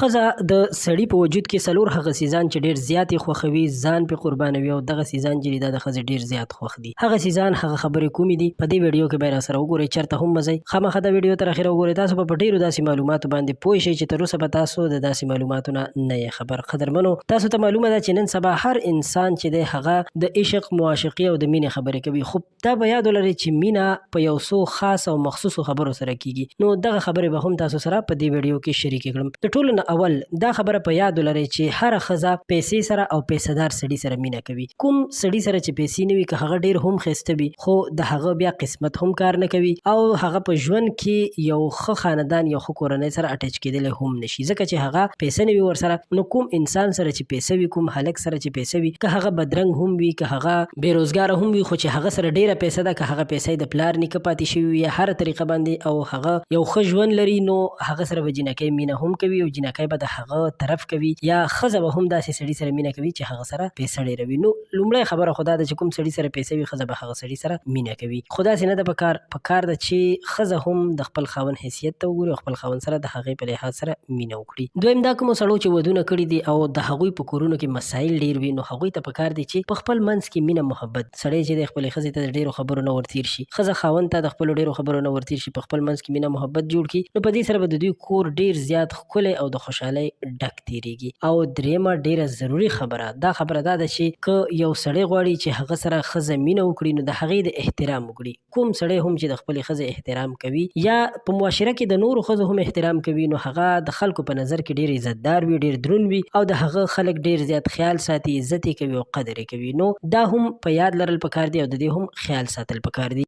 ښځه د سړي په وجود کې څلور هغه څیزان چې ډېر زیات یې خوښوي، ځان پې قربانوي او دغه څیزان چې دي دا د ښځې ډېر زیات خوښ دي. هغه څیزان هغه خبرې کومې دي په دې ویډیو کې به یې راسره وګورئ، چېرته هم مه ځئ، خامخا دا ویډیو تر اخره وګورئ. تاسو به په ډېرو داسې معلوماتو باندې پوه شئ چې تر اوسه به تاسو د داسې معلوماتو نه یې خبر. قدرمنو، تاسو ته معلومه ده چې نن سبا هر انسان چې دی هغه د عشق، معاشقې او د مینې خبرې کوي، خو دا به یاد ولرئ چې مینه په یو څو خاص او مخصوصو خبرو سره کیږي. نو دغه خبرې به هم تاسو سره په دې ویډیو کې شریکې کړم. د ټولو نه اول دا خبره په یاد ولرئ چې هره ښځه پیسې سره او پیسهدار سړي سره مینه کوي. کوم سړي سره چې پیسې نه وي، که هغه ډېر هم ښایسته وي خو د هغه بیا قسمت هم کار نه کوي او هغه په ژوند کې یو ښه خاندان، یو ښه کورنۍ سره اټچ کېدلی هم نشي، ځکه چې هغه پیسه نه وي ورسره. نو کوم انسان سره چې پیسه وي، کوم هلک سره چې پیسه وي، که هغه بدرنګ هم وي، که هغه بېروزګاره هم وي، خو چې هغه سره ډېره پیسه ده، که هغه پیسې د پلار نیکه پاتې شوي وي یا هره طریقه باندې او هغه یو ښه ژوند لري، نو هغه سره به جینکۍ مینه هم کوي او جینکۍ به د هغه طرف کوي، یا ښځه به هم داسې سړي سره مینه کوي چې هغه سره پیسه ډېره وي. نو لومړی خبره خو دا ده چې کوم سړي سره پیسه وي، ښځه به هغه سړي سره مینه کوي. خو داسې نه ده په کار ده چې ښځه هم د خپل خاوند حیثیت ته وګوري او خپل خاوند سره د هغې په لحاظ سره مینه وکړي. دویم دا کومو سړو چې ودونه کړي دي او د هغوی په کورونو کې مسایل ډېر وي، نو هغوی ته په کار دی چې په خپل منځ کې مینه محبت، سړی چې دی خپلې ښځې ته د ډېرو خبرو نه ورتېر شي، ښځه خاوند ته د خپلو ډېرو خبرو نه ورتېر شي، په خپل منځ کې مینه محبت جوړ کړي، نو په دې سره به د دوی کور ډېر زیات ښکلی او د خوشحالۍ ډک تېرېږي. او درېیمه ډېره ضروري خبره دا دا ده چې که یو سړی غواړي چې هغه سره ښځه مینه وکړي، نو د هغې د احترام وکړي. کوم سړی هم چې د خپلې ښځې احترام کوي یا په معاشره کې د نورو ښځو هم احترام کوي، نو هغه د خلکو په نظر کې ډېر عزتدار وي، ډېر دروند وي او د هغه خلک ډېر زیات خیال ساتي، عزت یې کوي او قدر یې کوي. نو دا هم په یاد لرل پکار دي او د دې هم خیال ساتل پکار دي.